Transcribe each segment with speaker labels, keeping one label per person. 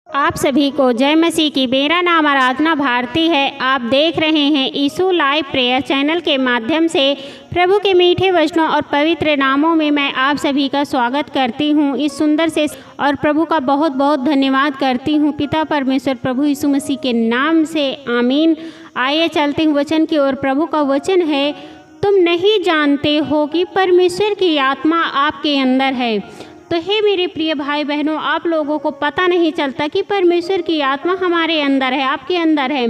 Speaker 1: आप सभी को जय मसीह की। मेरा नाम आराधना भारती है। आप देख रहे हैं यीशु लाइव प्रेयर चैनल के माध्यम से प्रभु के मीठे वचनों और पवित्र नामों में मैं आप सभी का स्वागत करती हूं। इस सुंदर से और प्रभु का बहुत बहुत धन्यवाद करती हूं। पिता परमेश्वर प्रभु यीशु मसीह के नाम से आमीन। आइए चलते हैं वचन की ओर। प्रभु का वचन है, तुम नहीं जानते हो कि परमेश्वर की आत्मा आपके अंदर है। तो हे मेरे प्रिय भाई बहनों, आप लोगों को पता नहीं चलता कि परमेश्वर की आत्मा हमारे अंदर है, आपके अंदर है।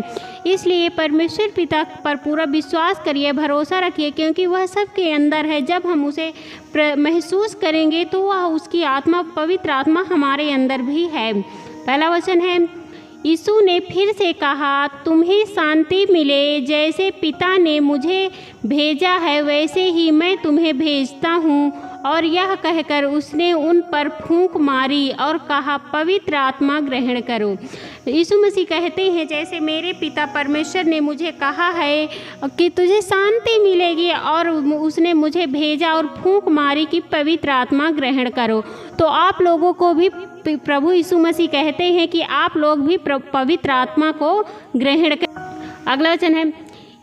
Speaker 1: इसलिए परमेश्वर पिता पर पूरा विश्वास करिए, भरोसा रखिए, क्योंकि वह सबके अंदर है। जब हम उसे महसूस करेंगे तो वह उसकी आत्मा, पवित्र आत्मा हमारे अंदर भी है। पहला वचन है, यीशु ने फिर से कहा, तुम्हें शांति मिले। जैसे पिता ने मुझे भेजा है वैसे ही मैं तुम्हें भेजता हूँ। और यह कहकर उसने उन पर फूंक मारी और कहा, पवित्र आत्मा ग्रहण करो। यीशु मसीह कहते हैं, जैसे मेरे पिता परमेश्वर ने मुझे कहा है कि तुझे शांति मिलेगी, और उसने मुझे भेजा और फूंक मारी कि पवित्र आत्मा ग्रहण करो। तो आप लोगों को भी प्रभु यीशु मसीह कहते हैं कि आप लोग भी पवित्र आत्मा को ग्रहण करें। अगला वचन है,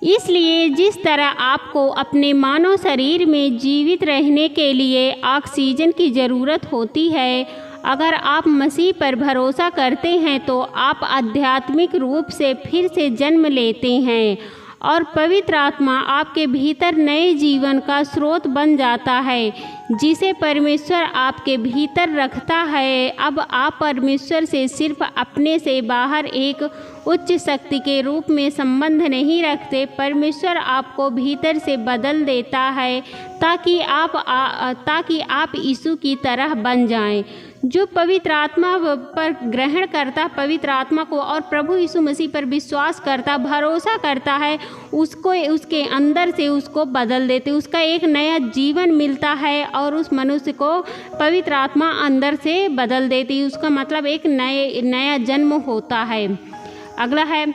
Speaker 1: इसलिए जिस तरह आपको अपने मानव शरीर में जीवित रहने के लिए ऑक्सीजन की ज़रूरत होती है, अगर आप मसीह पर भरोसा करते हैं तो आप आध्यात्मिक रूप से फिर से जन्म लेते हैं और पवित्र आत्मा आपके भीतर नए जीवन का स्रोत बन जाता है, जिसे परमेश्वर आपके भीतर रखता है। अब आप परमेश्वर से सिर्फ अपने से बाहर एक उच्च शक्ति के रूप में संबंध नहीं रखते। परमेश्वर आपको भीतर से बदल देता है ताकि आप यीशु की तरह बन जाएं। जो पवित्र आत्मा पर ग्रहण करता, पवित्र आत्मा को और प्रभु यीशु मसीह पर विश्वास करता, भरोसा करता है, उसको उसके अंदर से उसको बदल देते, उसका एक नया जीवन मिलता है और उस मनुष्य को पवित्र आत्मा अंदर से बदल देती। उसका मतलब एक नया जन्म होता है। अगला है,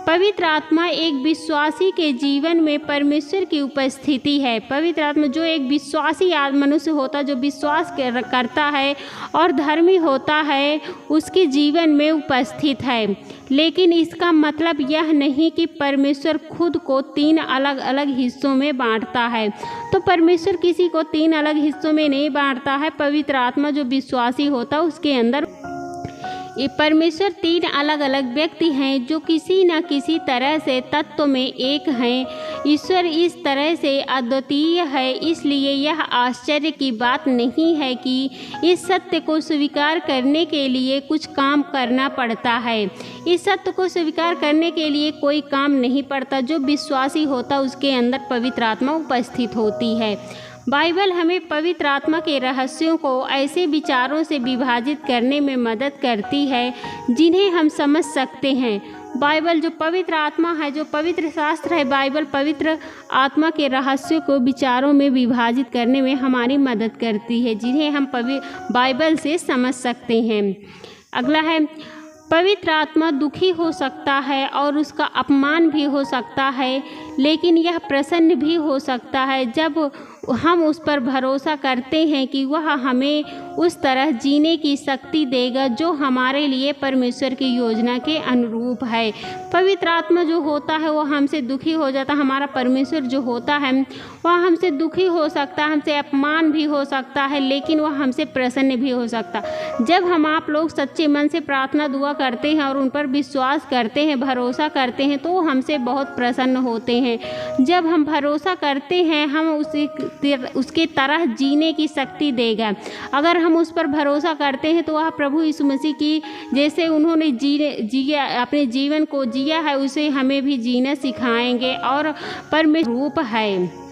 Speaker 1: पवित्र आत्मा एक विश्वासी के जीवन में परमेश्वर की उपस्थिति है। पवित्र आत्मा जो एक विश्वासी मनुष्य होता, जो विश्वास करता है और धर्मी होता है, उसके जीवन में उपस्थित है। लेकिन इसका मतलब यह नहीं कि परमेश्वर खुद को 3 अलग अलग हिस्सों में बांटता है। तो परमेश्वर किसी को 3 अलग हिस्सों में नहीं बांटता है। पवित्र आत्मा जो विश्वासी होता उसके अंदर ये परमेश्वर 3 अलग अलग व्यक्ति हैं जो किसी न किसी तरह से तत्व में एक हैं। ईश्वर इस तरह से अद्वितीय है, इसलिए यह आश्चर्य की बात नहीं है कि इस सत्य को स्वीकार करने के लिए कुछ काम करना पड़ता है। इस सत्य को स्वीकार करने के लिए कोई काम नहीं पड़ता। जो विश्वासी होता उसके अंदर पवित्र आत्मा उपस्थित होती है। बाइबल हमें पवित्र आत्मा के रहस्यों को ऐसे विचारों से विभाजित करने में मदद करती है जिन्हें हम समझ सकते हैं। बाइबल जो पवित्र आत्मा है, जो पवित्र शास्त्र है, बाइबल पवित्र आत्मा के रहस्यों को विचारों में विभाजित करने में हमारी मदद करती है, जिन्हें हम बाइबल से समझ सकते हैं। अगला है, पवित्र आत्मा दुखी हो सकता है और उसका अपमान भी हो सकता है, लेकिन यह प्रसन्न भी हो सकता है जब हम उस पर भरोसा करते हैं कि वह हमें उस तरह जीने की शक्ति देगा जो हमारे लिए परमेश्वर की योजना के अनुरूप है। पवित्र आत्मा जो होता है वो हमसे दुखी हो जाता है। हमारा परमेश्वर जो होता है वह हमसे दुखी हो सकता है, हमसे अपमान भी हो सकता है, लेकिन वह हमसे प्रसन्न भी हो सकता है। जब हम आप लोग सच्चे मन से प्रार्थना दुआ करते हैं और उन पर विश्वास करते हैं, भरोसा करते हैं, तो वो हमसे बहुत प्रसन्न होते हैं। जब हम भरोसा करते हैं, हम उसके तरह जीने की शक्ति देगा। अगर हम उस पर भरोसा करते हैं तो वह प्रभु यीशु मसीह की जैसे उन्होंने जिया अपने जीवन को जिया है, उसे हमें भी जीना सिखाएंगे। और परमेश्वर रूप है।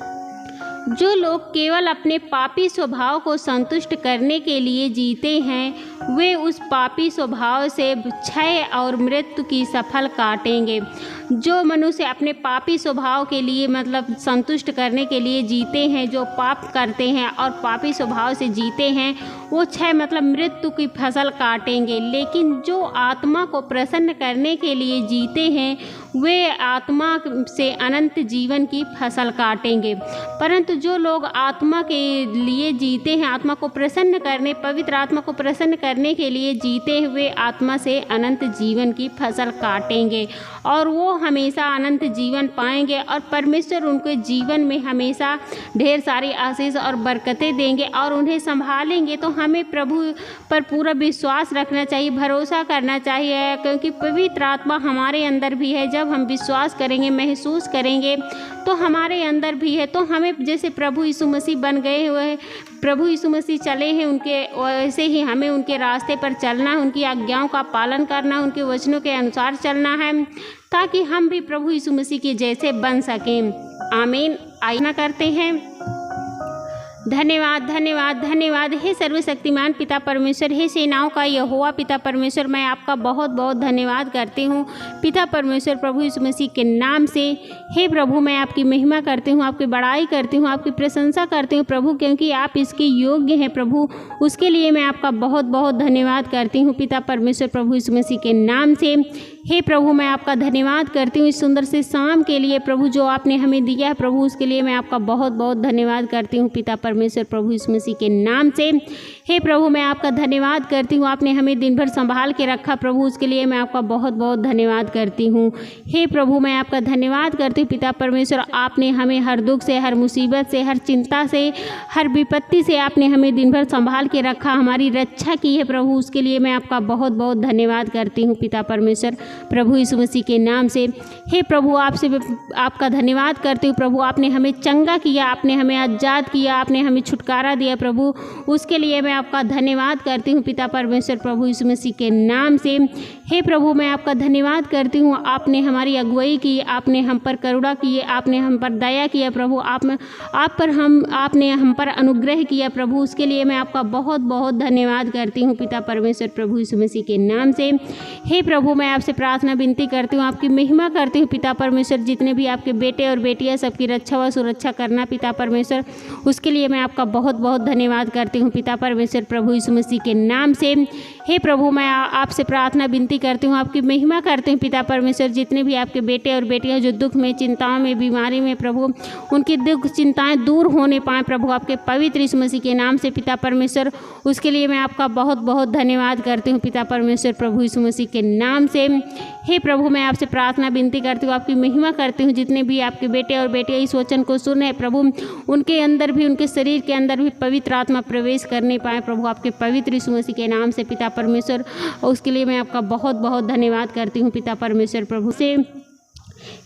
Speaker 1: जो लोग केवल अपने पापी स्वभाव को संतुष्ट करने के लिए जीते हैं, वे उस पापी स्वभाव से क्षय और मृत्यु की सफल काटेंगे। जो मनुष्य अपने पापी स्वभाव के लिए मतलब संतुष्ट करने के लिए जीते हैं, जो पाप करते हैं और पापी स्वभाव से जीते हैं, वो क्षय मतलब मृत्यु की फसल काटेंगे। लेकिन जो आत्मा को प्रसन्न करने के लिए जीते हैं, वे आत्मा से अनंत जीवन की फसल काटेंगे। परंतु जो लोग आत्मा के लिए जीते हैं, आत्मा को प्रसन्न करने, पवित्र आत्मा को प्रसन्न करने के लिए जीते हुए आत्मा से अनंत जीवन की फसल काटेंगे और वो हमेशा अनंत जीवन पाएंगे और परमेश्वर उनके जीवन में हमेशा ढेर सारी आशीष और बरकतें देंगे और उन्हें संभालेंगे। तो हमें प्रभु पर पूरा विश्वास रखना चाहिए, भरोसा करना चाहिए, क्योंकि पवित्र आत्मा हमारे अंदर भी है। जब हम विश्वास करेंगे, महसूस करेंगे तो हमारे अंदर भी है। तो हमें जैसे प्रभु यीशु मसीह बन गए हुए हैं, प्रभु यीशु मसीह चले हैं उनके, वैसे ही हमें उनके रास्ते पर चलना है, उनकी आज्ञाओं का पालन करना, उनके वचनों के अनुसार चलना है, ताकि हम भी प्रभु यीशु मसीह के जैसे बन सकें। आमीन। आज्ञा करते हैं। धन्यवाद धन्यवाद धन्यवाद हे सर्वशक्तिमान पिता परमेश्वर, हे सेनाओं का यहोवा पिता परमेश्वर, मैं आपका बहुत बहुत धन्यवाद करती हूँ पिता परमेश्वर प्रभु यीशु मसीह के नाम से। हे प्रभु, मैं आपकी महिमा करती हूँ, आपकी बड़ाई करती हूँ, आपकी प्रशंसा करती हूँ प्रभु, क्योंकि आप इसके योग्य हैं प्रभु। उसके लिए मैं आपका बहुत बहुत धन्यवाद करती हूँ पिता परमेश्वर प्रभु यीशु मसीह के नाम से। हे प्रभु, मैं आपका धन्यवाद करती हूँ इस सुंदर से शाम के लिए प्रभु, जो आपने हमें दिया है प्रभु, उसके लिए मैं आपका बहुत बहुत धन्यवाद करती हूँ पिता परमेश्वर प्रभु यीशु मसीह के नाम से। हे प्रभु, मैं आपका धन्यवाद करती हूँ, आपने हमें दिन भर संभाल के रखा प्रभु, उसके लिए मैं आपका बहुत बहुत धन्यवाद करती हूँ। हे प्रभु, मैं आपका धन्यवाद करती हूँ पिता परमेश्वर, आपने हमें हर दुख से, हर मुसीबत से, हर चिंता से, हर विपत्ति से आपने हमें दिन भर संभाल के रखा, हमारी रक्षा की है प्रभु, उसके लिए मैं आपका बहुत बहुत धन्यवाद करती हूँ पिता परमेश्वर प्रभु यीशु मसीह के नाम से। हे प्रभु, आपसे आपका धन्यवाद करती हूँ प्रभु, आपने हमें चंगा किया, आपने हमें आज़ाद किया, आपने हमें छुटकारा दिया प्रभु, उसके लिए मैं आपका धन्यवाद करती हूँ पिता परमेश्वर प्रभु यीशु मसीह के नाम से। हे प्रभु, मैं आपका धन्यवाद करती हूँ, आपने हमारी अगुवाई की, आपने हम पर करुणा किए, आपने हम पर दया किया प्रभु, आपने हम पर अनुग्रह किया प्रभु, उसके लिए मैं आपका बहुत बहुत धन्यवाद करती हूँ पिता परमेश्वर प्रभु यीशु मसीह के नाम से। हे प्रभु, मैं आपसे प्रार्थना विनती करती हूँ, आपकी महिमा करती हूँ पिता परमेश्वर, जितने भी आपके बेटे और बेटियाँ सबकी रक्षा व सुरक्षा करना पिता परमेश्वर, उसके लिए मैं आपका बहुत बहुत धन्यवाद करती हूँ पिता परमेश्वर प्रभु यीशु मसीह के नाम से। हे प्रभु, मैं आपसे प्रार्थना विनती करती हूँ, आपकी महिमा करती हूँ पिता परमेश्वर, जितने भी आपके बेटे और बेटियाँ जो दुख में, चिंताओं में, बीमारी में प्रभु, उनकी दुख चिंताएं दूर होने पाएँ प्रभु, आपके पवित्र यीशु मसीह के नाम से पिता परमेश्वर, उसके लिए मैं आपका बहुत बहुत धन्यवाद करती हूँ पिता परमेश्वर प्रभु यीशु मसीह के नाम से। हे प्रभु, मैं आपसे प्रार्थना विनती करती हूँ, आपकी महिमा करती हूँ, जितने भी आपके बेटे और बेटियाँ इस वचन को सुने प्रभु, उनके अंदर भी, उनके शरीर के अंदर भी पवित्र आत्मा प्रवेश करने पाए प्रभु, आपके पवित्र यीशु मसीह के नाम से पिता परमेश्वर, उसके लिए मैं आपका बहुत बहुत धन्यवाद करती हूँ पिता परमेश्वर प्रभु से।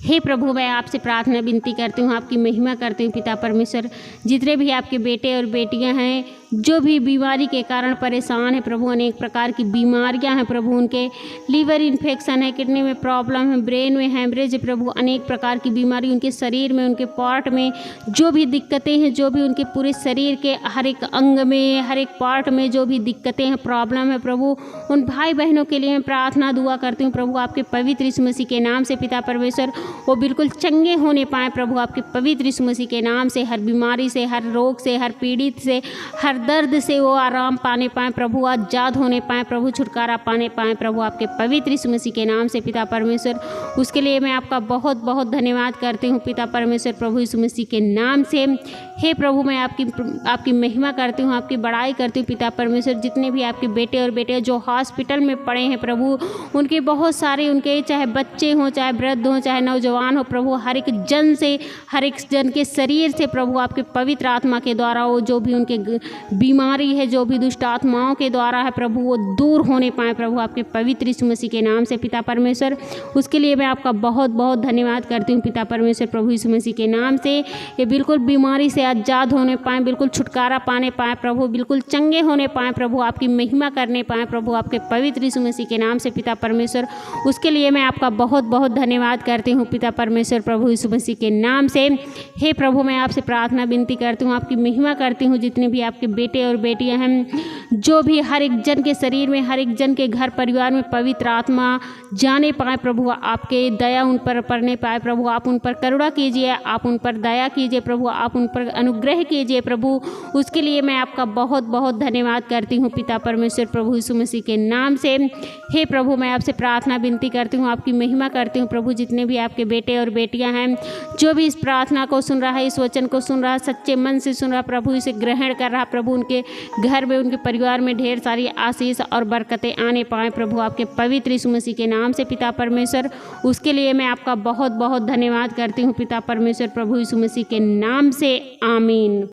Speaker 1: हे प्रभु, मैं आपसे प्रार्थना विनती करती हूँ, आपकी महिमा करती हूँ पिता परमेश्वर, जितने भी आपके बेटे और बेटियाँ हैं जो भी बीमारी के कारण परेशान है प्रभु, अनेक प्रकार की बीमारियां हैं प्रभु, उनके लीवर इन्फेक्शन है, किडनी में प्रॉब्लम है, ब्रेन में हैमरेज है प्रभु, अनेक प्रकार की बीमारी उनके शरीर में, उनके पार्ट में जो भी दिक्कतें हैं, जो भी उनके पूरे शरीर के हर एक अंग में, हर एक पार्ट में जो भी दिक्कतें हैं, प्रॉब्लम है प्रभु, उन भाई बहनों के लिए मैं प्रार्थना दुआ करती हूँ प्रभु, आपके पवित्र यीशु मसीह के नाम से पिता परमेश्वर, वो बिल्कुल चंगे होने पाए प्रभु, आपके पवित्र यीशु मसीह के नाम से, हर बीमारी से, हर रोग से, हर पीड़ित से, हर दर्द से वो आराम पाने पाएँ प्रभु, आज़ाद होने पाएँ प्रभु, छुटकारा पाने पाएँ प्रभु, आपके पवित्र यीशु मसीह के नाम से पिता परमेश्वर, उसके लिए मैं आपका बहुत बहुत धन्यवाद करती हूँ पिता परमेश्वर प्रभु यीशु मसीह के नाम से। हे प्रभु, मैं आपकी महिमा करती हूँ, आपकी बड़ाई करती हूँ पिता परमेश्वर, जितने भी आपके बेटे और बेटियाँ जो हॉस्पिटल में पड़े हैं प्रभु, उनके बहुत सारे, उनके चाहे बच्चे हों, चाहे वृद्ध हों, चाहे नौजवान हो प्रभु, हर एक जन से, हर एक जन के शरीर से प्रभु, आपके पवित्र आत्मा के द्वारा वो जो भी उनके बीमारी है, जो भी दुष्ट आत्माओं के द्वारा है प्रभु, वो दूर होने पाए प्रभु, आपके पवित्र यीशु मसीह के नाम से पिता परमेश्वर, उसके लिए मैं आपका बहुत बहुत धन्यवाद करती हूँ पिता परमेश्वर प्रभु यीशु मसीह के नाम से। ये बिल्कुल बीमारी से आज़ाद होने पाएँ, बिल्कुल छुटकारा पाने पाएँ प्रभु, बिल्कुल चंगे होने पाएँ प्रभु, आपकी महिमा करने पाएँ प्रभु, आपके पवित्र यीशु मसीह के नाम से पिता परमेश्वर, उसके लिए मैं आपका बहुत बहुत धन्यवाद करती हूँ पिता परमेश्वर प्रभु यीशु मसीह के नाम से। हे प्रभु, मैं आपसे प्रार्थना विनती करती हूँ, आपकी महिमा करती हूँ, जितने भी आपके बेटे और बेटियाँ हैं, जो भी हर एक जन के शरीर में, हर एक जन के घर परिवार में पवित्र आत्मा जाने पाए प्रभु, आपके दया उन पर पड़ने पाए प्रभु, आप उन पर करुणा कीजिए, आप उन पर दया कीजिए प्रभु, आप उन पर अनुग्रह कीजिए प्रभु, उसके लिए मैं आपका बहुत बहुत धन्यवाद करती हूँ पिता परमेश्वर प्रभु यीशु मसीह के नाम से। हे प्रभु, मैं आपसे प्रार्थना विनती करती हूँ, आपकी महिमा करती हूँ प्रभु। जितने भी आपके बेटे और बेटियाँ हैं, जो भी इस प्रार्थना को सुन रहा है, इस वचन को सुन रहा है, सच्चे मन से सुन रहा प्रभु, इसे ग्रहण कर रहा प्रभु, उनके घर में, उनके परिवार में ढेर सारी आशीष और बरकतें आने पाए प्रभु, आपके पवित्र यीशु मसीह के नाम से पिता परमेश्वर। उसके लिए मैं आपका बहुत बहुत धन्यवाद करती हूँ पिता परमेश्वर प्रभु यीशु मसीह के नाम से, आमीन।